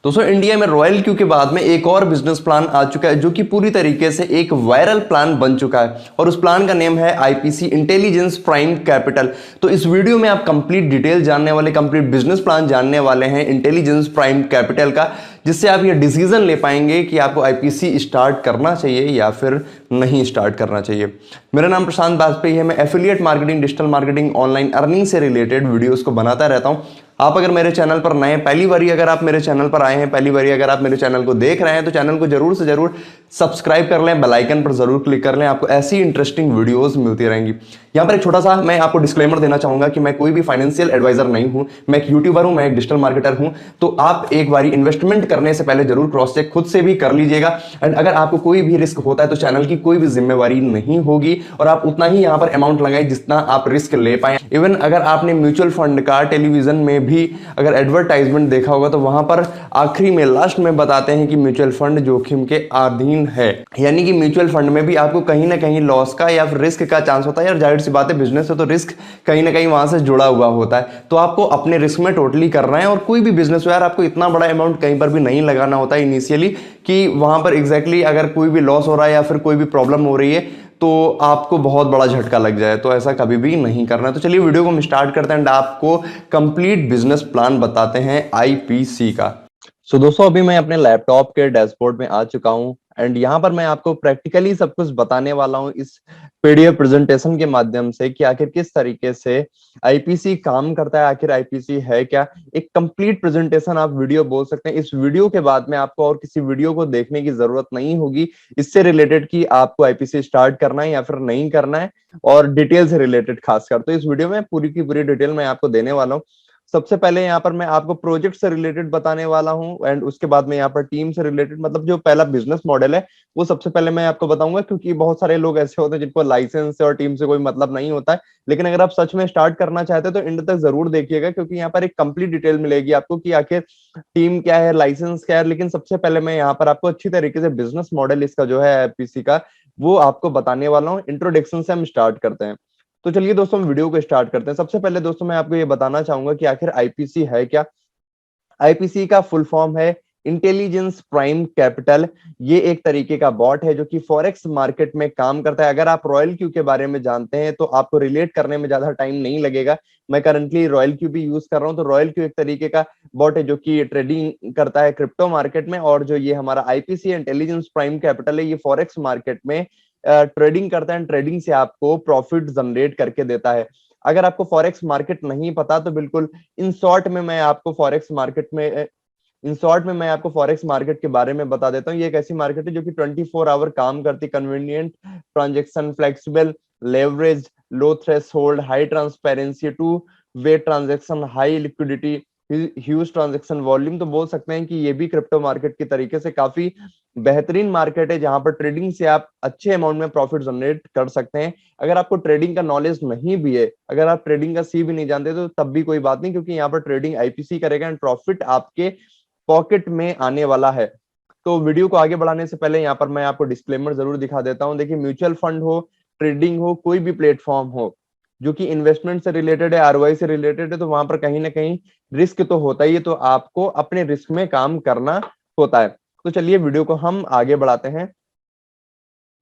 दोस्तों इंडिया में royal Q के बाद में एक और बिजनेस प्लान आ चुका है जो कि पूरी तरीके से एक वायरल प्लान बन चुका है और उस प्लान का नेम है आईपीसी इंटेलिजेंस प्राइम कैपिटल। तो इस वीडियो में आप कंप्लीट डिटेल जानने वाले, कंप्लीट बिजनेस प्लान जानने वाले हैं इंटेलिजेंस प्राइम कैपिटल का, जिससे आप ये डिसीजन ले पाएंगे कि आपको आईपीसी स्टार्ट करना चाहिए या फिर नहीं स्टार्ट करना चाहिए। मेरा नाम प्रशांत बाजपेयी है। मैं affiliate marketing, digital marketing, online earning से रिलेटेड वीडियोस को बनाता रहता हूं। आप अगर मेरे चैनल पर नए, पहली बारी अगर आप मेरे चैनल पर आए हैं, पहली बारी अगर आप मेरे चैनल को देख रहे हैं, तो चैनल को जरूर से जरूर सब्सक्राइब कर लें, बेल आइकन पर जरूर क्लिक कर लें। आपको ऐसी इंटरेस्टिंग वीडियोस मिलती रहेंगी। यहाँ पर एक छोटा सा मैं आपको डिस्क्लेमर देना चाहूंगा कि मैं कोई भी फाइनेंशियल एडवाइजर नहीं हूं। मैं एक यूट्यूबर हूं, मैं एक डिजिटल मार्केटर हूं। तो आप एक बारी इन्वेस्टमेंट करने से पहले जरूर क्रॉस चेक खुद से भी कर लीजिएगा। एंड अगर आपको कोई भी रिस्क होता है तो चैनल की कोई भी जिम्मेवारी नहीं होगी और आप उतना ही यहाँ पर अमाउंट लगाएं जितना आप रिस्क ले पाए। इवन अगर आपने म्यूचुअल फंड का टेलीविजन में भी अगर एडवर्टाइजमेंट देखा होगा तो वहां पर आखिरी में, लास्ट में बताते हैं कि म्यूचुअल फंड जोखिम के अधीन है। यानी कि म्यूचुअल फंड में भी आपको कहीं ना कहीं लॉस का या फिर रिस्क का चांस होता है। यार जाहिर सी बात है, बिजनेस है तो रिस्क कहीं ना कहीं वहां से जुड़ा हुआ होता है। तो आपको अपने रिस्क में टोटली करना है। और कोई भी बिजनेस हो यार, आपको इतना बड़ा अमाउंट कहीं पर भी नहीं लगाना होता है इनिशियली कि वहां पर एग्जैक्टली अगर कोई भी लॉस हो रहा है या फिर कोई भी प्रॉब्लम हो रही है तो आपको बहुत बड़ा झटका लग जाए। तो ऐसा कभी भी नहीं करना। तो चलिए वीडियो को हम स्टार्ट करते हैं एंड आपको कंप्लीट बिजनेस प्लान बताते हैं आईपीसी का। सो दोस्तों अभी मैं अपने लैपटॉप के डैशबोर्ड में आ चुका हूं एंड यहां पर मैं आपको प्रैक्टिकली सब कुछ बताने वाला हूं इस पीडीएफ प्रेजेंटेशन के माध्यम से कि आखिर किस तरीके से आईपीसी काम करता है, आखिर आईपीसी है क्या। एक कंप्लीट प्रेजेंटेशन आप वीडियो बोल सकते हैं। इस वीडियो के बाद में आपको और किसी वीडियो को देखने की जरूरत नहीं होगी इससे रिलेटेड कि आपको आईपीसी स्टार्ट करना है या फिर नहीं करना है, और डिटेल से रिलेटेड खासकर। तो इस वीडियो में पूरी की पूरी डिटेल मैं आपको देने वाला हूँ। सबसे पहले यहाँ पर मैं आपको प्रोजेक्ट से रिलेटेड बताने वाला हूँ एंड उसके बाद में यहाँ पर टीम से रिलेटेड, मतलब जो पहला बिजनेस मॉडल है वो सबसे पहले मैं आपको बताऊंगा, क्योंकि बहुत सारे लोग ऐसे होते हैं जिनको लाइसेंस से और टीम से कोई मतलब नहीं होता है। लेकिन अगर आप सच में स्टार्ट करना चाहते हैं तो एंड तक जरूर देखिएगा, क्योंकि यहाँ पर एक कंप्लीट डिटेल मिलेगी आपको कि आखिर टीम क्या है, लाइसेंस क्या है। लेकिन सबसे पहले मैं यहाँ पर आपको अच्छी तरीके से बिजनेस मॉडल इसका जो है आईपीसी का, वो आपको बताने वाला हूँ। इंट्रोडक्शन से हम स्टार्ट करते हैं। तो चलिए दोस्तों हम वीडियो को स्टार्ट करते हैं। सबसे पहले दोस्तों मैं आपको ये बताना चाहूंगा कि आखिर आईपीसी है क्या। आईपीसी का फुल फॉर्म है इंटेलिजेंस प्राइम कैपिटल। ये एक तरीके का बॉट है जो कि फॉरेक्स मार्केट में काम करता है। अगर आप रॉयल क्यू के बारे में जानते हैं तो आपको रिलेट करने में ज्यादा टाइम नहीं लगेगा। मैं करंटली रॉयल क्यू भी यूज कर रहा हूं। तो रॉयल क्यू एक तरीके का बॉट है जो कि ट्रेडिंग करता है क्रिप्टो मार्केट में, और जो ये हमारा आईपीसी इंटेलिजेंस प्राइम कैपिटल है ये फॉरेक्स मार्केट में ट्रेडिंग करता है। ट्रेडिंग से आपको प्रॉफिट जनरेट करके देता है। अगर आपको फॉरेक्स मार्केट नहीं पता तो बिल्कुल इन शॉर्ट में मैं आपको फॉरेक्स मार्केट के बारे में बता देता हूँ। ये एक ऐसी मार्केट है जो कि 24 आवर काम करती, convenient transaction, flexible leverage, low threshold, high transparency, two way transaction, high liquidity, huge transaction volume. तो बोल सकते हैं कि ये भी क्रिप्टो मार्केट की तरीके से काफी बेहतरीन मार्केट है जहां पर ट्रेडिंग से आप अच्छे अमाउंट में प्रॉफिट जनरेट कर सकते हैं। अगर आपको ट्रेडिंग का नॉलेज नहीं भी है, अगर आप ट्रेडिंग का सी भी नहीं जानते तो तब भी कोई बात नहीं, क्योंकि यहाँ पर ट्रेडिंग आईपीसी करेगा एंड प्रॉफिट आपके पॉकेट में आने वाला है। तो वीडियो को आगे बढ़ाने से पहले यहाँ पर मैं आपको डिस्क्लेमर जरूर दिखा देता हूँ। देखिए, म्यूचुअल फंड हो, ट्रेडिंग हो, कोई भी प्लेटफॉर्म हो जो कि इन्वेस्टमेंट से रिलेटेड है, आरओआई से रिलेटेड है, तो वहां पर कहीं ना कहीं रिस्क तो होता ही है। तो आपको अपने रिस्क में काम करना होता है। तो चलिए वीडियो को हम आगे बढ़ाते हैं।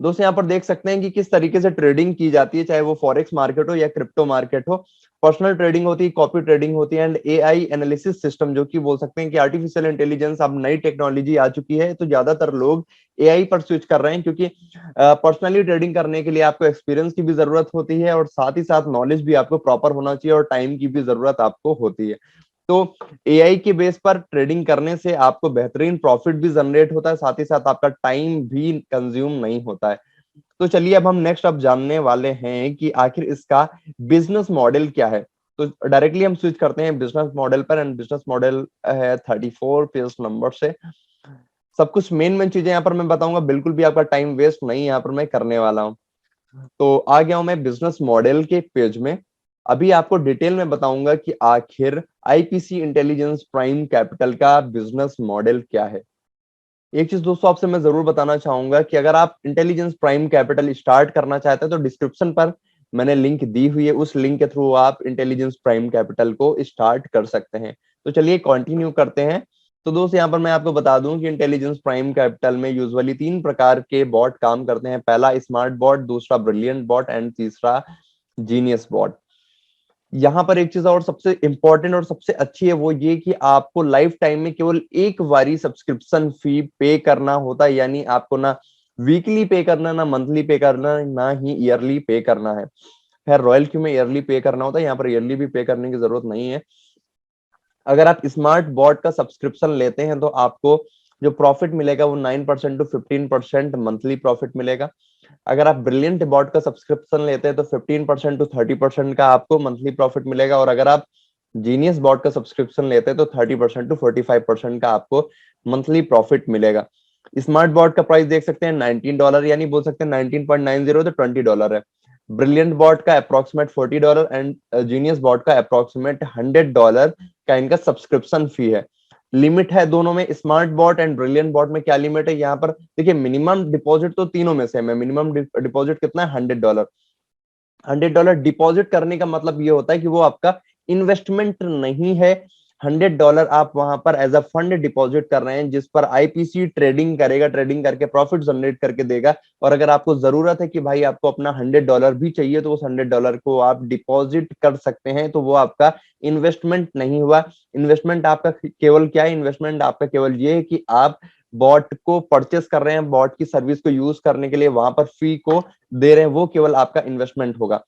दोस्तों यहाँ पर देख सकते हैं कि किस तरीके से ट्रेडिंग की जाती है, चाहे वो फॉरेक्स मार्केट हो या क्रिप्टो मार्केट हो। पर्सनल ट्रेडिंग होती है, कॉपी ट्रेडिंग होती है एंड एआई एनालिसिस सिस्टम, जो कि बोल सकते हैं कि आर्टिफिशियल इंटेलिजेंस अब नई टेक्नोलॉजी आ चुकी है। तो ज्यादातर लोग एआई पर स्विच कर रहे हैं, क्योंकि पर्सनली ट्रेडिंग करने के लिए आपको एक्सपीरियंस की भी जरूरत होती है और साथ ही साथ नॉलेज भी आपको प्रॉपर होना चाहिए और टाइम की भी जरूरत आपको होती है। तो एआई के बेस पर ट्रेडिंग करने से आपको बेहतरीन प्रॉफिट भी जनरेट होता है, साथ ही साथ आपका टाइम भी कंज्यूम नहीं होता है। तो चलिए अब हम नेक्स्ट अब जानने वाले हैं कि आखिर इसका बिजनेस मॉडल क्या है। तो डायरेक्टली हम स्विच करते हैं बिजनेस मॉडल पर एंड बिजनेस मॉडल है 34 पेज नंबर से। सब कुछ मेन मेन चीजें यहाँ पर मैं बताऊंगा, बिल्कुल भी आपका टाइम वेस्ट नहीं यहाँ पर मैं करने वाला हूँ। तो आ गया हूं मैं बिजनेस मॉडल के पेज में। अभी आपको डिटेल में बताऊंगा कि आखिर आईपीसी इंटेलिजेंस प्राइम कैपिटल का बिजनेस मॉडल क्या है। एक चीज दोस्तों आपसे मैं जरूर बताना चाहूंगा कि अगर आप इंटेलिजेंस प्राइम कैपिटल स्टार्ट करना चाहते हैं तो डिस्क्रिप्शन पर मैंने लिंक दी हुई है, उस लिंक के थ्रू आप इंटेलिजेंस प्राइम कैपिटल को स्टार्ट कर सकते हैं। तो चलिए कंटिन्यू करते हैं। तो दोस्त यहाँ पर मैं आपको बता दूं कि इंटेलिजेंस प्राइम कैपिटल में यूजुअली 3 प्रकार के बॉट काम करते हैं। पहला स्मार्ट बॉट, दूसरा ब्रिलियंट बॉट एंड तीसरा जीनियस बॉट। यहाँ पर एक चीज और सबसे इंपॉर्टेंट और सबसे अच्छी है वो ये कि आपको लाइफ टाइम में केवल एक बारी सब्सक्रिप्शन फी पे करना होता है, यानी आपको ना वीकली पे करना, ना मंथली पे करना, ना ही ईयरली पे करना है। खैर रॉयल क्यू में ईयरली पे करना होता है, यहाँ पर ईयरली भी पे करने की जरूरत नहीं है। अगर आप स्मार्ट बॉट का सब्सक्रिप्शन लेते हैं तो आपको जो प्रॉफिट मिलेगा वो 9% टू 15% मंथली प्रॉफिट मिलेगा। अगर आप ब्रिलियंट बॉट का सब्सक्रिप्शन लेते हैं तो 15% टू 30% का आपको मंथली प्रॉफिट मिलेगा। और अगर आप जीनियस बॉट का सब्सक्रिप्शन लेते हैं तो 30% टू 45% का आपको मंथली प्रॉफिट मिलेगा। स्मार्ट बॉट का प्राइस देख सकते हैं $19, यानी बोल सकते हैं 19.90 तो $20 है। ब्रिलियंट बॉट का अप्रोक्सीमेट $40 एंड जीनियस बॉट का अप्रोक्सीमेट $100 का इनका सब्सक्रिप्शन फी है। लिमिट है दोनों में, smart bot and brilliant bot में क्या लिमिट है यहाँ पर देखिए। मिनिमम डिपॉजिट तो तीनों में सेम है। मिनिमम डिपॉजिट कितना है? $100। $100 डिपॉजिट करने का मतलब ये होता है कि वो आपका इन्वेस्टमेंट नहीं है। $100 आप वहां पर एज अ फंड डिपॉजिट कर रहे हैं जिस पर आईपीसी ट्रेडिंग करेगा, ट्रेडिंग करके प्रॉफिट जनरेट करके देगा। और अगर आपको जरूरत है कि भाई आपको अपना $100 भी चाहिए तो उस $100 को आप डिपॉजिट कर सकते हैं, तो वो आपका इन्वेस्टमेंट नहीं हुआ। इन्वेस्टमेंट आपका केवल क्या है? इन्वेस्टमेंट आपका केवल ये है कि आप बॉट को परचेस कर रहे हैं, बॉट की सर्विस को यूज करने के लिए वहां पर फी को दे रहे हैं, वो केवल आपका इन्वेस्टमेंट होगा।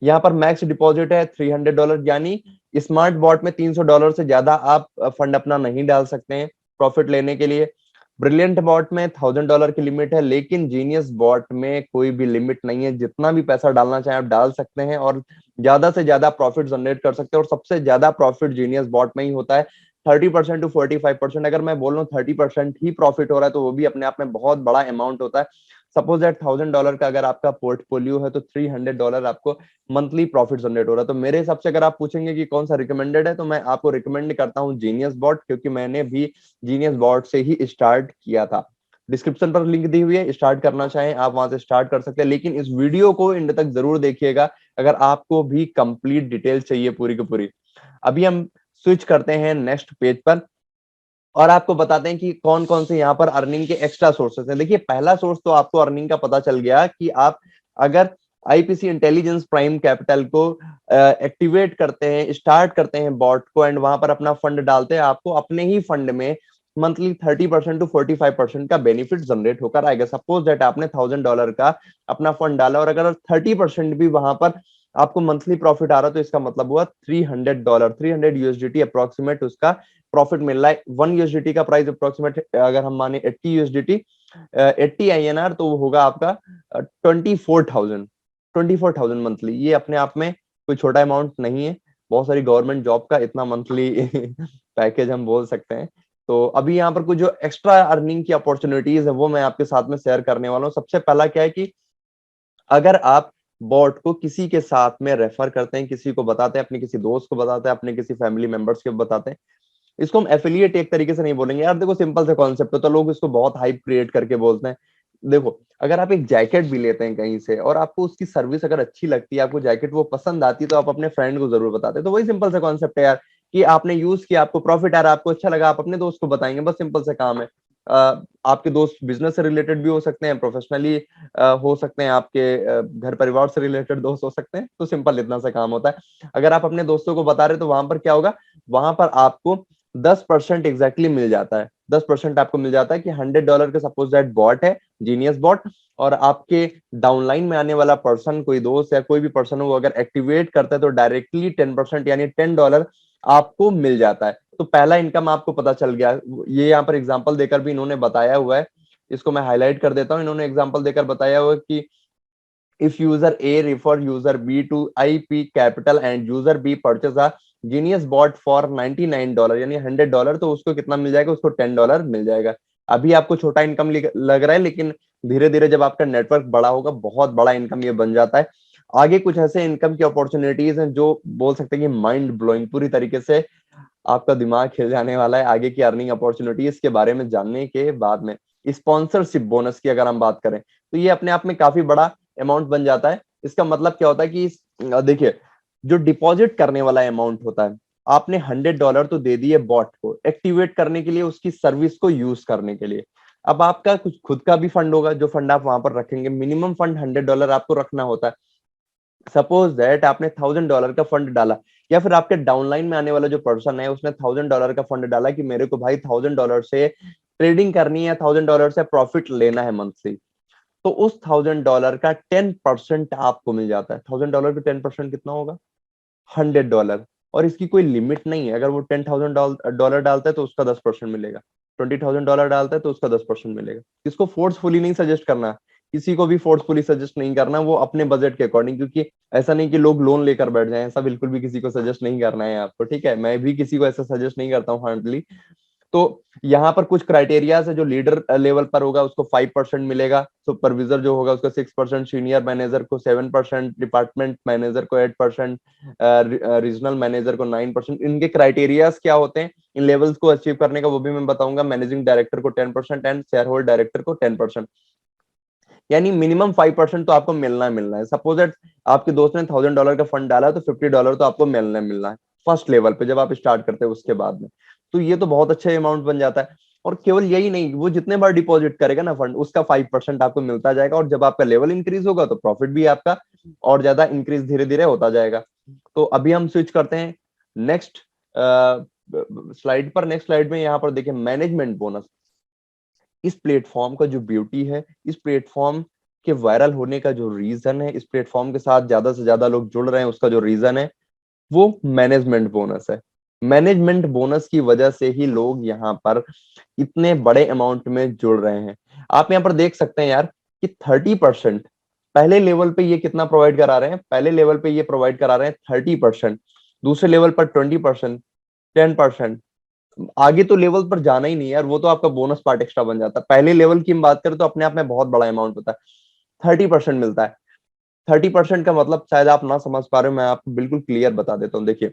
यहाँ पर मैक्स डिपॉजिट है $300, यानी स्मार्ट बॉट में $300 से ज्यादा आप फंड अपना नहीं डाल सकते हैं प्रॉफिट लेने के लिए। ब्रिलियंट बॉट में $1000 की लिमिट है, लेकिन जीनियस बॉट में कोई भी लिमिट नहीं है। जितना भी पैसा डालना चाहे आप डाल सकते हैं और ज्यादा से ज्यादा प्रॉफिट जनरेट कर सकते हैं। और सबसे ज्यादा प्रॉफिट जीनियस बॉट में ही होता है, 30% टू 45%। अगर मैं बोल रहा हूँ 30% ही प्रॉफिट हो रहा है तो वो भी अपने आप में बहुत बड़ा अमाउंट होता है। सपोज दैट $1000 का अगर आपका पोर्टफोलियो है तो $300 आपको मंथली प्रॉफिट जनरेट हो रहा है। तो मेरे हिसाब से अगर आप पूछेंगे कि कौन सा रिकमेंडेड है तो मैं आपको रिकमेंड करता हूँ जीनियस बॉट, क्योंकि मैंने भी जीनियस बॉट से ही स्टार्ट किया था। डिस्क्रिप्शन पर लिंक दी हुई है, स्टार्ट करना चाहें आप वहां से स्टार्ट कर सकते हैं। लेकिन इस वीडियो को एंड तक जरूर देखिएगा अगर आपको भी कंप्लीट डिटेल चाहिए पूरी की पूरी। अभी हम स्विच करते हैं नेक्स्ट पेज पर और आपको बताते हैं कि कौन कौन से यहाँ पर अर्निंग के एक्स्ट्रा सोर्सेस हैं। देखिए पहला सोर्स तो आपको अर्निंग का पता चल गया कि आप अगर आईपीसी इंटेलिजेंस प्राइम कैपिटल को एक्टिवेट करते हैं, स्टार्ट करते हैं बॉट को एंड वहां पर अपना फंड डालते हैं, आपको अपने ही फंड में मंथली 30% टू 45% का बेनिफिट जनरेट होकर आएगा। सपोज दैट आपने $1000 का अपना फंड डाला और अगर 30% भी वहां पर आपको मंथली प्रॉफिट आ रहा तो इसका मतलब हुआ $300, 300 यूएसडीटी अप्रोक्सीमेट उसका प्रॉफिट मिल रहा है। 1 यूएसडीटी का प्राइस अप्रोक्सीमेट अगर हम माने 80 यूएसडीटी 80 आईएनआर तो वो होगा आपका 24,000 मंथली। ये अपने आप में कोई छोटा अमाउंट नहीं है। बहुत सारी गवर्नमेंट जॉब का इतना मंथली पैकेज हम बोल सकते हैं। तो अभी यहाँ पर कुछ जो एक्स्ट्रा अर्निंग की अपॉर्चुनिटीज है वो मैं आपके साथ में शेयर करने वाला हूँ। सबसे पहला क्या है कि अगर आप बॉट को किसी के साथ में रेफर करते हैं, किसी को बताते हैं, अपने किसी दोस्त को बताते हैं, अपने किसी फैमिली मेंबर्स को बताते हैं, इसको हम एफिलिएट एक तरीके से नहीं बोलेंगे यार। देखो सिंपल सा कॉन्सेप्ट होता है, लोग इसको बहुत हाइप क्रिएट करके बोलते हैं। देखो अगर आप एक जैकेट भी लेते हैं कहीं से और आपको उसकी सर्विस अगर अच्छी लगती है, आपको जैकेट वो पसंद आती है, तो आप अपने फ्रेंड को जरूर बताते हैं। तो वही सिंपल सा कॉन्सेप्ट है यार कि आपने यूज किया, आपको प्रॉफिट आ रहा है, आपको अच्छा लगा, आप अपने दोस्त को बताएंगे। बस सिंपल सा काम है। आपके दोस्त बिजनेस से रिलेटेड भी हो सकते हैं, प्रोफेशनली हो सकते हैं, आपके घर परिवार से रिलेटेड दोस्त हो सकते हैं। तो सिंपल इतना सा काम होता है। अगर आप अपने दोस्तों को बता रहे तो वहां पर क्या होगा, वहां पर आपको 10% एग्जैक्टली मिल जाता है। 10% आपको मिल जाता है कि $100 का सपोज दैट बॉट है, जीनियस बॉट, और आपके डाउनलाइन में आने वाला पर्सन, कोई दोस्त या कोई भी पर्सन हो, अगर एक्टिवेट करता है तो डायरेक्टली 10% यानी $10 आपको मिल जाता है। तो पहला इनकम आपको पता चल गया। ये यहाँ पर एग्जांपल देकर भी इन्होंने बताया हुआ है, इसको मैं हाईलाइट कर देता हूँ। इन्होंने एग्जांपल देकर बताया हुआ है कि if user A refer user B to IP capital and user B purchase a Genius bot for $99 यानी $100, तो उसको कितना मिल जाएगा? उसको $10 मिल जाएगा। अभी आपको छोटा इनकम लग रहा है, लेकिन धीरे धीरे जब आपका नेटवर्क बड़ा होगा बहुत बड़ा इनकम ये बन जाता है। आगे कुछ ऐसे इनकम की अपॉर्चुनिटीज हैं जो बोल सकते हैं कि माइंड ब्लोइंग, पूरी तरीके से आपका दिमाग हिल जाने वाला है आगे की अर्निंग अपॉर्चुनिटीज के बारे में जानने के बाद में। स्पॉन्सरशिप बोनस की अगर हम बात करें तो ये अपने आप में काफी बड़ा अमाउंट बन जाता है। इसका मतलब क्या होता है कि देखिए जो डिपॉजिट करने वाला अमाउंट होता है आपने $100 तो दे दिए बॉट को एक्टिवेट करने के लिए, उसकी सर्विस को यूज करने के लिए। अब आपका कुछ खुद का भी फंड होगा, जो फंड आप वहां पर रखेंगे, मिनिमम फंड $100 आपको रखना होता है। सपोज दैट आपने $1000 का फंड डाला, या फिर आपके डाउनलाइन में आने वाला जो पर्सन है उसने $1000 का फंड डाला कि मेरे को भाई $1000 से ट्रेडिंग करनी है, $1000 से प्रॉफिट लेना है मंथली। तो उस $1000 का 10% आपको मिल जाता है। $1000 का 10% कितना होगा? $100। और इसकी कोई लिमिट नहीं है, अगर वो $10,000 डालता है तो उसका 10% मिलेगा, $20,000 डालता है तो उसका 10% मिलेगा। इसको फोर्सफुली नहीं सजेस्ट करना, किसी को भी फोर्सफुली सजेस्ट नहीं करना, वो अपने बजट के अकॉर्डिंग, क्योंकि ऐसा नहीं कि लोग लोन लेकर बैठ जाएं, ऐसा बिल्कुल भी किसी को सजेस्ट नहीं करना है आपको, ठीक है? मैं भी किसी को ऐसा सजेस्ट नहीं करता हूँ हार्डली। तो यहाँ पर कुछ क्राइटेरियाज है, जो लीडर लेवल पर होगा उसको 5% मिलेगा, सुपरविजर जो होगा उसको 6%, सीनियर मैनेजर को 7%, डिपार्टमेंट मैनेजर को 8%, रीजनल मैनेजर को 9%। इनके क्राइटेरियाज क्या होते हैं इन लेवल्स को अचीव करने का, वो भी मैं बताऊंगा। मैनेजिंग डायरेक्टर को 10% एंड शेयर होल्डर डायरेक्टर को 10%। यानी मिनिमम 5% तो आपको मिलना है। सपोज दैट आपके दोस्त ने $1000 का फंड डाला, तो $50 तो आपको मिलना है फर्स्ट लेवल पे, जब आप स्टार्ट करते हैं उसके बाद में। तो ये तो बहुत अच्छा अमाउंट बन जाता है। और केवल यही नहीं, वो जितने बार डिपॉजिट करेगा ना फंड, उसका 5% आपको मिलता जाएगा। और जब आपका लेवल इंक्रीज होगा तो प्रॉफिट भी आपका और ज्यादा इंक्रीज धीरे धीरे होता जाएगा। तो अभी हम स्विच करते हैं नेक्स्ट स्लाइड पर। नेक्स्ट स्लाइड में यहाँ पर देखिए मैनेजमेंट बोनस। इस प्लेटफॉर्म का जो ब्यूटी है, इस प्लेटफॉर्म के वायरल होने का जो रीजन है, इस प्लेटफॉर्म के साथ ज्यादा से ज्यादा लोग जुड़ रहे हैं, उसका जो रीजन है वो मैनेजमेंट बोनस है। मैनेजमेंट बोनस की वजह से ही लोग यहाँ पर इतने बड़े अमाउंट में जुड़ रहे हैं। आप यहाँ पर देख सकते हैं यार कि 30% पहले लेवल पे ये कितना प्रोवाइड करा रहे हैं, पहले लेवल पे ये प्रोवाइड करा रहे हैं 30%, दूसरे लेवल पर 20%, 10%। आगे तो लेवल पर जाना ही नहीं यार, वो तो आपका बोनस पार्ट एक्स्ट्रा बन जाता है। पहले लेवल की हम बात करें तो अपने आप में बहुत बड़ा अमाउंट होता है, 30% मिलता है। 30% का मतलब शायद आप ना समझ पा रहे हो, मैं आपको बिल्कुल क्लियर बता देता हूँ। देखिए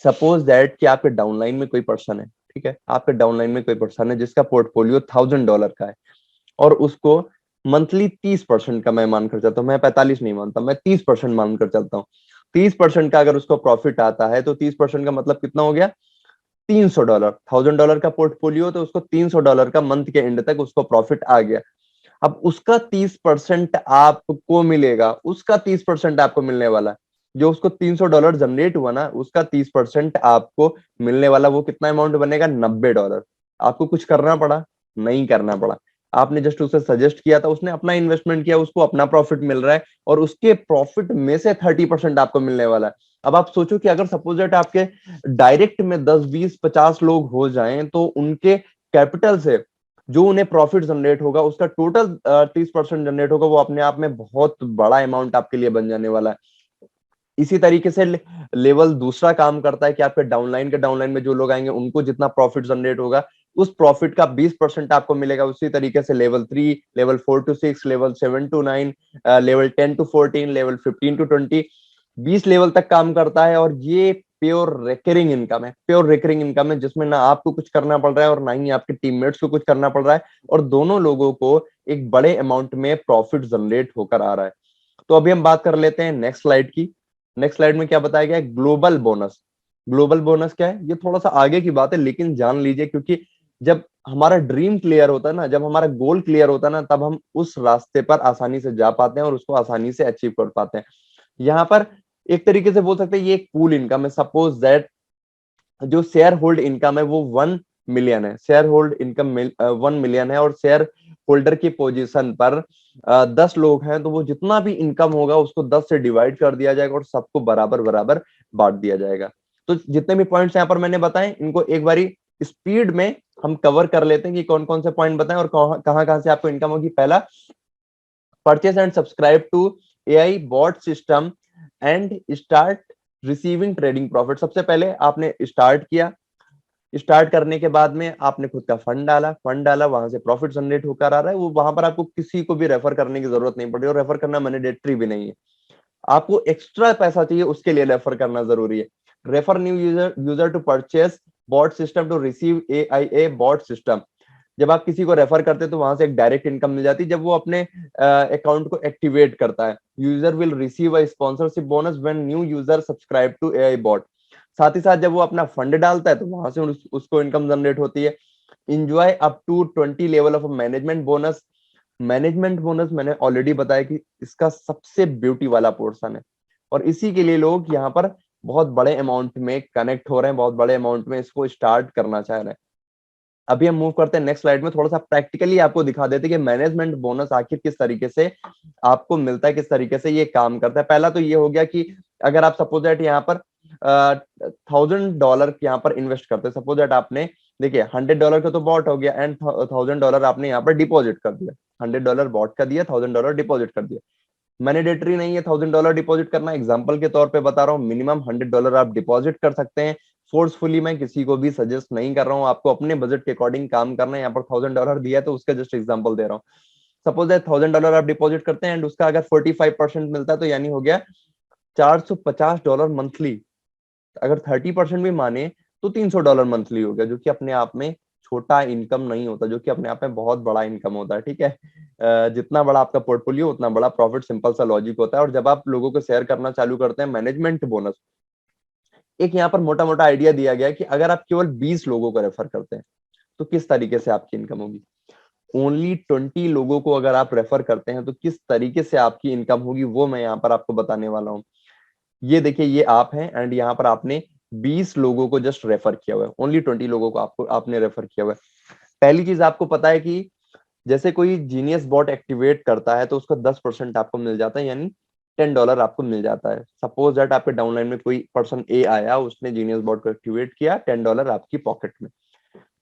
सपोज दैट कि आपके डाउनलाइन में कोई पर्सन है, ठीक है, आपके डाउनलाइन में कोई पर्सन है जिसका पोर्टफोलियो $1000 का है, और उसको मंथली 30% का, मैं मानकर चलता हूँ, मैं 45 नहीं मानता, मैं 30% मानकर चलता हूँ। 30% का अगर उसको प्रॉफिट आता है तो 30% का मतलब कितना हो गया? $300। $1000 का पोर्टफोलियो, तो उसको $300 का मंथ के एंड तक उसको प्रॉफिट आ गया। अब उसका 30% आपको मिलेगा, उसका 30% आपको मिलने वाला है। जो उसको $300 जनरेट हुआ ना, उसका 30% आपको मिलने वाला, वो कितना अमाउंट बनेगा? $90। आपको कुछ करना पड़ा? नहीं करना पड़ा। आपने जस्ट उसे सजेस्ट किया था, उसने अपना इन्वेस्टमेंट किया, उसको अपना प्रॉफिट मिल रहा है, और उसके प्रॉफिट में से 30% आपको मिलने वाला है। अब आप सोचो कि अगर सपोज दैट आपके डायरेक्ट में 10 20 50 लोग हो जाएं, तो उनके कैपिटल से जो उन्हें प्रॉफिट जनरेट होगा, उसका टोटल 30% जनरेट होगा, वो अपने आप में बहुत बड़ा अमाउंट आपके लिए बन जाने वाला है। इसी तरीके से लेवल दूसरा काम करता है कि आपके डाउनलाइन में जो लोग आएंगे उनको जितना प्रॉफिट जनरेट होगा, उस प्रॉफिट का 20% आपको मिलेगा। उसी तरीके से level 3, level 4 to 6, level 7 to 9, level 10 to 14, level 15 to 20, 20 level तक काम करता है। और ये प्योर रिकरिंग इनकम है, प्योर रिकरिंग इनकम है, जिसमें ना आपको कुछ करना पड़ रहा है और ना ही आपके टीममेट्स को कुछ करना पड़ रहा है, और दोनों लोगों को एक बड़े अमाउंट में प्रॉफिट जनरेट होकर आ रहा है। तो अभी हम बात कर लेते हैं नेक्स्ट स्लाइड की। नेक्स्ट स्लाइड में क्या बताया गया है? Global bonus. ग्लोबल बोनस क्या है? ये थोड़ा सा आगे की बात है, लेकिन जान लीजिए, क्योंकि जब हमारा ड्रीम क्लियर होता है ना, जब हमारा गोल क्लियर होता है ना, तब हम उस रास्ते पर आसानी से जा पाते हैं और उसको आसानी से अचीव कर पाते हैं। यहाँ पर एक तरीके से बोल सकते हैं ये एक पूल इनकम है। सपोज दैट जो शेयर होल्ड इनकम है वो 1 मिलियन है, शेयर होल्ड इनकम 1 मिलियन है, और शेयर होल्डर की पोजीशन पर 10 लोग हैं, तो वो जितना भी इनकम होगा उसको 10 से डिवाइड कर दिया जाएगा और सबको बराबर बराबर बांट दिया जाएगा। तो जितने भी पॉइंट्स यहाँ पर मैंने बताए, इनको एक बारी स्पीड में हम कवर कर लेते हैं कि कौन कौन से पॉइंट बताएं और कहाँ कहाँ से आपको इनकम होगी। पहला, purchase and subscribe to AI bot system and start receiving trading profit. सबसे पहले आपने स्टार्ट किया, स्टार्ट करने के बाद में आपने खुद का फंड डाला, वहां से प्रॉफिट जनरेट होकर आ रहा है। वो वहां पर आपको किसी को भी रेफर करने की जरूरत नहीं पड़ रही, और रेफर करना मैंडेटरी भी नहीं है। आपको एक्स्ट्रा पैसा चाहिए, उसके लिए रेफर करना जरूरी है। Refer new user user to purchase bot system to receive AIA bot system. जब आप किसी को रेफर करते हैं तो वहां से एक डायरेक्ट इनकम मिल जाती है। जब वो अपने अकाउंट को एक्टिवेट करता है, user will receive a sponsorship bonus when new user subscribe to AI bot. साथ ही साथ जब वो अपना फंड डालता है तो वहां से उसको इनकम जनरेट होती है। Enjoy up to 20 level of management bonus. Management bonus मैंने ऑलरेडी बताया कि इसका सबसे ब्यूटी वाला पोर्शन है, और इसी के लिए लोग यहाँ पर बहुत बड़े अमाउंट में कनेक्ट हो रहे हैं, बहुत बड़े अमाउंट में इसको स्टार्ट करना चाह रहे हैं। अभी हम मूव करते हैं नेक्स्ट स्लाइड में, थोड़ा सा प्रैक्टिकली आपको दिखा देते हैं कि मैनेजमेंट बोनस आखिर किस तरीके से आपको मिलता है, किस तरीके से ये काम करता है। पहला तो ये हो गया कि अगर आप सपोज दैट यहाँ पर $1000 यहाँ पर इन्वेस्ट करते हैं, सपोज दैट आपने देखिए $100 का तो बॉट हो गया एंड $1000 आपने यहाँ पर डिपॉजिट कर दिया। $100 बॉट का दिया, $1000 डिपॉजिट कर दिया। मैंडेटरी नहीं है $1000 डिपॉजिट करना, एग्जांपल के तौर पे बता रहा हूँ, मिनिमम $100 आप डिपॉजिट कर सकते हैं। फोर्सफुली मैं किसी को भी सजेस्ट नहीं कर रहा हूँ, आपको अपने बजट के अकॉर्डिंग काम करना है। यहाँ पर $1000 दिया है तो उसका जस्ट एग्जांपल दे रहा हूँ। सपोज दैट $1000 आप डिपॉजिट करते हैं एंड उसका अगर 45% मिलता है तो यानी हो गया $450 मंथली। अगर 30% भी माने तो $300 मंथली हो गया, जो कि अपने आप में छोटा इनकम नहीं होता, जो कि अपने आप में बहुत बड़ा इनकम होता है। ठीक है, जितना बड़ा आपका पोर्टफोलियो उतना बड़ा प्रॉफिट, सिंपल सा लॉजिक होता है। और जब आप लोगों को शेयर करना चालू करते हैं मैनेजमेंट बोनस, एक यहाँ पर मोटा मोटा आइडिया दिया गया है कि अगर आप केवल 20 लोगों को रेफर करते हैं तो किस तरीके से आपकी इनकम होगी। ओनली 20 लोगों को अगर आप रेफर करते हैं तो किस तरीके से आपकी इनकम होगी, वो मैं यहाँ पर आपको बताने वाला हूँ। ये देखिए, ये आप हैं एंड यहाँ पर आपने 20 लोगों को जस्ट रेफर किया हुआ है, ओनली 20 लोगों को आपने रेफर किया हुआ है। पहली चीज आपको पता है कि जैसे कोई जीनियस बॉट एक्टिवेट करता है तो उसका 10% आपको मिल जाता है, यानी $10 आपको मिल जाता है। सपोज दैट आपके डाउनलाइन में कोई पर्सन ए आया, उसने जीनियस बॉट को एक्टिवेट किया, $10 आपकी पॉकेट में।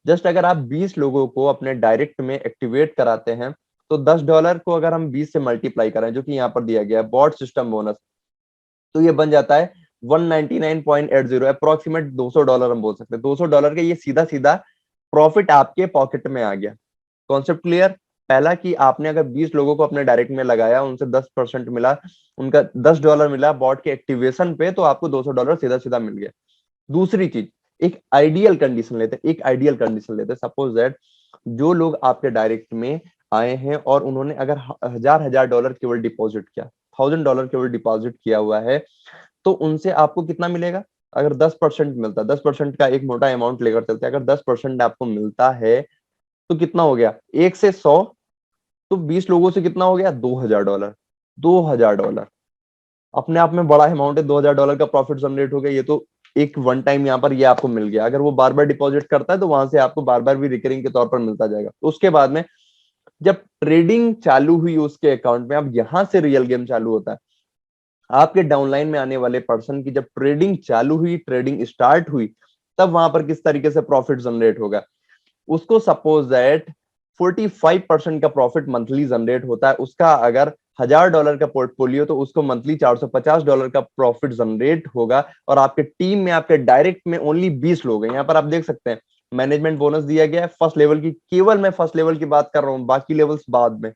जस्ट अगर आप 20 लोगों को अपने डायरेक्ट में एक्टिवेट कराते हैं तो $10 को अगर हम 20 से मल्टीप्लाई करें, जो कि यहाँ पर दिया गया है बॉट सिस्टम बोनस, तो ये बन जाता है 199.80, अप्रोक्सीमेट $200 हम बोल सकते हैं। $200 का ये सीधा सीधा प्रॉफिट आपके पॉकेट में आ गया। Concept clear? पहला कि आपने अगर 20 लोगों को अपने डायरेक्ट में लगाया, उनसे 10% मिला, उनका $10 मिला बॉट के एक्टिवेशन पे, तो आपको $200 सीधा सीधा मिल गया। दूसरी चीज, एक आइडियल कंडीशन लेते हैं, एक आइडियल कंडीशन लेते हैं। सपोज दैट जो लोग आपके डायरेक्ट में आए हैं और उन्होंने अगर हजार डॉलर केवल डिपॉजिट किया, $1000 केवल डिपॉजिट किया हुआ है, तो उनसे आपको कितना मिलेगा? अगर 10% मिलता है, 10% का एक मोटा अमाउंट लेकर चलते हैं, अगर 10% आपको मिलता है तो कितना हो गया? 1 से 100, तो 20 लोगों से कितना हो गया? $2000। $2000 अपने आप में बड़ा अमाउंट है। $2000 का प्रॉफिट जनरेट हो गया। ये तो एक वन टाइम यहाँ पर ये आपको मिल गया। अगर वो बार बार डिपॉजिट करता है तो वहां से आपको बार बार भी रिकरिंग के तौर पर मिलता जाएगा। उसके बाद में जब ट्रेडिंग चालू हुई उसके अकाउंट में, अब यहां से रियल गेम चालू होता है। आपके डाउनलाइन में आने वाले पर्सन की जब ट्रेडिंग चालू हुई, ट्रेडिंग स्टार्ट हुई, तब वहां पर किस तरीके से प्रॉफिट जनरेट होगा, उसको सपोज दैट 45% का प्रॉफिट मंथली जनरेट होता है। उसका अगर $1000 का पोर्टफोलियो, तो उसको मंथली $450 का प्रॉफिट जनरेट होगा। और आपके टीम में, आपके डायरेक्ट में ओनली 20 लोग हैं। यहाँ पर आप देख सकते हैं मैनेजमेंट बोनस दिया गया है फर्स्ट लेवल की, केवल मैं फर्स्ट लेवल की बात कर रहा हूँ, बाकी लेवल्स बाद में।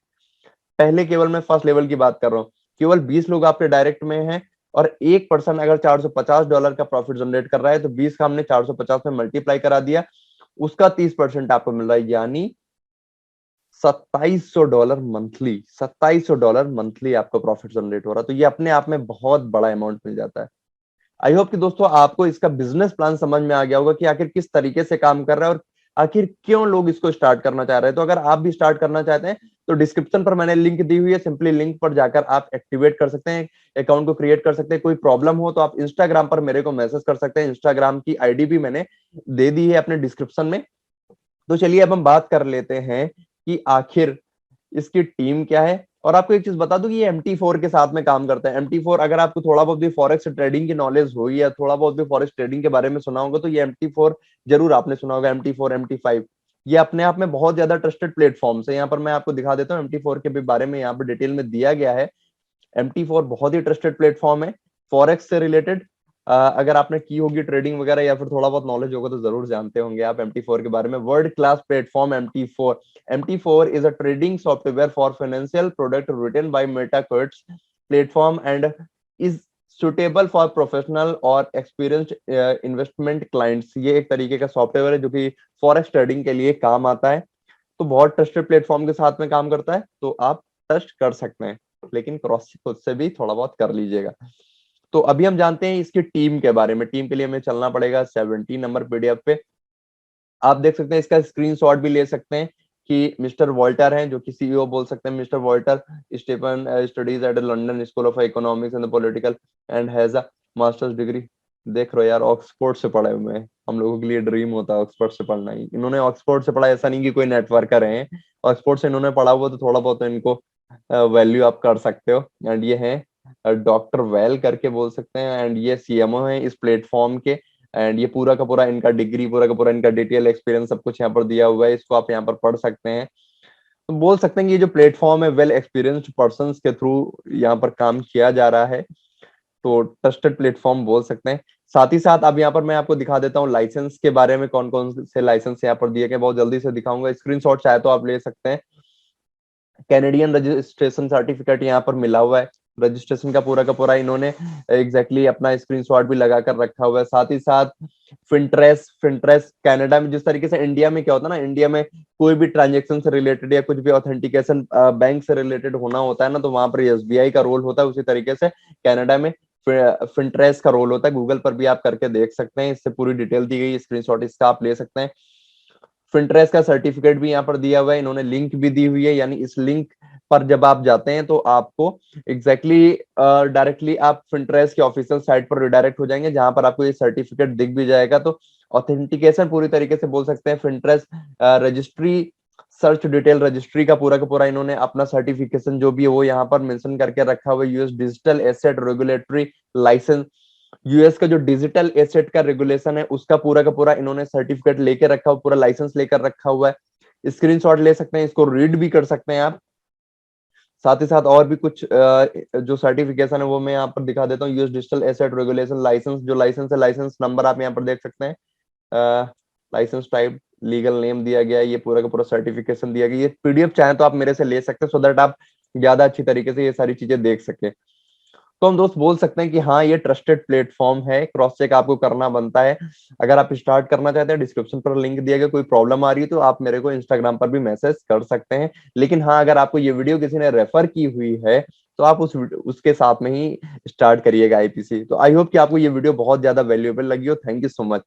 पहले केवल मैं फर्स्ट लेवल की बात कर रहा हूँ। केवल 20 लोग आपके डायरेक्ट में हैं और एक पर्सन अगर $450 का प्रॉफिट जनरेट कर रहा है, तो 20 का हमने 450 में मल्टीप्लाई करा दिया, उसका 30% आपको मिल रहा है, यानी $2700 मंथली। $2700 मंथली आपको प्रॉफिट जनरेट हो रहा है। तो ये अपने आप में बहुत बड़ा अमाउंट मिल जाता है। आई होप कि दोस्तों आपको इसका बिजनेस प्लान समझ में आ गया होगा कि आखिर किस तरीके से काम कर रहा है और आखिर क्यों लोग इसको स्टार्ट करना चाह रहे हैं। तो अगर आप भी स्टार्ट करना चाहते हैं तो डिस्क्रिप्शन पर मैंने लिंक दी हुई है, सिंपली लिंक पर जाकर आप एक्टिवेट कर सकते हैं, अकाउंट को क्रिएट कर सकते हैं। कोई प्रॉब्लम हो तो आप इंस्टाग्राम पर मेरे को मैसेज कर सकते हैं, इंस्टाग्राम की आईडी भी मैंने दे दी है अपने डिस्क्रिप्शन में। तो चलिए अब हम बात कर लेते हैं कि आखिर इसकी टीम क्या है। और आपको एक चीज बता दूं कि ये MT4 के साथ में काम करता है। MT4, अगर आपको थोड़ा बहुत भी फॉरेक्स ट्रेडिंग की नॉलेज हो या थोड़ा बहुत भी फॉरेक्स ट्रेडिंग के बारे में सुना होगा तो ये MT4 जरूर आपने सुना होगा। MT4, MT5, ये अपने आप में बहुत ज्यादा ट्रस्टेड प्लेटफॉर्म है। यहाँ पर मैं आपको दिखा देता हूँ MT4 के भी बारे में, यहाँ पर डिटेल में दिया गया है। MT4 बहुत ही ट्रस्टेड प्लेटफॉर्म है फॉरेक्स से रिलेटेड। अगर आपने की होगी ट्रेडिंग वगैरह या फिर थोड़ा बहुत नॉलेज होगा तो जरूर जानते होंगे आप MT4 के बारे में। World class platform MT4। MT4 is a trading software for financial product written by MetaQuartz platform and is suitable for professional और experienced investment clients। ये एक तरीके का सॉफ्टवेयर है जो कि फॉरेक्स ट्रेडिंग के लिए काम आता है। तो बहुत ट्रस्टेड प्लेटफॉर्म के साथ में काम करता है, तो आप ट्रस्ट कर सकते हैं, लेकिन क्रॉस खुद से भी थोड़ा बहुत कर लीजिएगा। तो अभी हम जानते हैं इसकी टीम के बारे में। टीम के लिए हमें चलना पड़ेगा 17 नंबर पीडीएफ पे। आप देख सकते हैं, इसका स्क्रीनशॉट भी ले सकते हैं कि मिस्टर वॉल्टर हैं जो कि सीईओ बोल सकते हैं। Mister Walter Stephen studies at London school of economics and political and has a master's degree. देख रहे हो यार, ऑक्सफोर्ड से पढ़े हुए हैं। हम लोगों के लिए ड्रीम होता है ऑक्सफोर्ड से पढ़ना ही। इन्होंने ऑक्सफोर्ड से पढ़ा, ऐसा नहीं कि कोई नेटवर्कर है, ऑक्सफोर्ड से इन्होंने पढ़ा हुआ, तो थोड़ा बहुत तो इनको वैल्यू आप कर सकते हो। एंड ये है डॉक्टर वेल करके बोल सकते हैं, एंड ये सीएमओ है इस प्लेटफॉर्म के। एंड ये पूरा का पूरा इनका डिग्री, पूरा का पूरा इनका डिटेल एक्सपीरियंस सब कुछ यहाँ पर दिया हुआ है, इसको आप यहाँ पर पढ़ सकते हैं। तो बोल सकते हैं कि ये जो प्लेटफॉर्म है वेल एक्सपीरियंस्ड पर्सन के थ्रू यहाँ पर काम किया जा रहा है, तो ट्रस्टेड प्लेटफॉर्म बोल सकते हैं। साथ ही साथ अब यहाँ पर मैं आपको दिखा देता हूँ लाइसेंस के बारे में, कौन कौन से लाइसेंस यहाँ पर दिए गए, बहुत जल्दी से दिखाऊंगा। स्क्रीनशॉट चाहे तो आप ले सकते हैं। कैनेडियन रजिस्ट्रेशन सर्टिफिकेट यहाँ पर मिला हुआ है, रजिस्ट्रेशन का पूरा इन्होंने एग्जैक्टली अपना स्क्रीनशॉट भी लगा कर रखा हुआ है। साथ ही साथ फिंट्रेस फिंट्रेस कनाडा में जिस तरीके से इंडिया में क्या होता है ना, इंडिया में कोई भी ट्रांजेक्शन से रिलेटेड या कुछ भी ऑथेंटिकेशन बैंक से रिलेटेड होना होता है ना, तो वहां पर एसबीआई का रोल होता है। उसी तरीके से कनाडा में फिंट्रेस का रोल होता है। गूगल पर भी आप करके देख सकते हैं, इससे पूरी डिटेल दी गई, स्क्रीनशॉट इसका आप ले सकते हैं। फिंट्रेस का सर्टिफिकेट भी यहाँ पर दिया हुआ है, इन्होंने लिंक भी दी हुई है, यानी इस लिंक पर जब आप जाते हैं तो आपको एग्जैक्टली डायरेक्टली आप फिंट्रेस के ऑफिशियल साइट पर रिडायरेक्ट हो जाएंगे, जहां पर आपको ये सर्टिफिकेट दिख भी जाएगा। तो ऑथेंटिकेशन पूरी तरीके से बोल सकते हैं फिंट्रेस रजिस्ट्री, सर्च डिटेल रजिस्ट्री का पूरा इन्होंने अपना सर्टिफिकेशन जो भी है वो यहाँ पर मेंशन करके रखा हुआ है। US digital asset regulatory licence, US का जो डिजिटल एसेट का रेगुलेशन है उसका पूरा का पूरा इन्होंने सर्टिफिकेट लेके रखा हुआ, पूरा लाइसेंस लेकर रखा हुआ है। स्क्रीनशॉट ले सकते हैं, इसको रीड भी कर सकते हैं आप। साथ ही साथ और भी कुछ जो सर्टिफिकेशन है वो मैं यहाँ पर दिखा देता हूँ। US digital asset regulation licence, जो लाइसेंस है, लाइसेंस नंबर आप यहाँ पर देख सकते हैं। लाइसेंस टाइप, लीगल नेम दिया गया है, ये पूरा का पूरा सर्टिफिकेशन दिया गया। ये पीडीएफ चाहे तो आप मेरे से ले सकते हैं, सो दैट आप ज्यादा अच्छी तरीके से ये सारी चीजें देख सके। तो हम दोस्त बोल सकते हैं कि हाँ, ये ट्रस्टेड प्लेटफॉर्म है, क्रॉस चेक आपको करना बनता है। अगर आप स्टार्ट करना चाहते हैं, डिस्क्रिप्शन पर लिंक दिया गया, कोई प्रॉब्लम आ रही है तो आप मेरे को इंस्टाग्राम पर भी मैसेज कर सकते हैं। लेकिन हाँ, अगर आपको ये वीडियो किसी ने रेफर की हुई है तो आप उसके साथ में ही स्टार्ट करिएगा आईपीसी। तो आई होप कि आपको ये वीडियो बहुत ज्यादा वैल्यूएबल लगी हो। Thank you so much.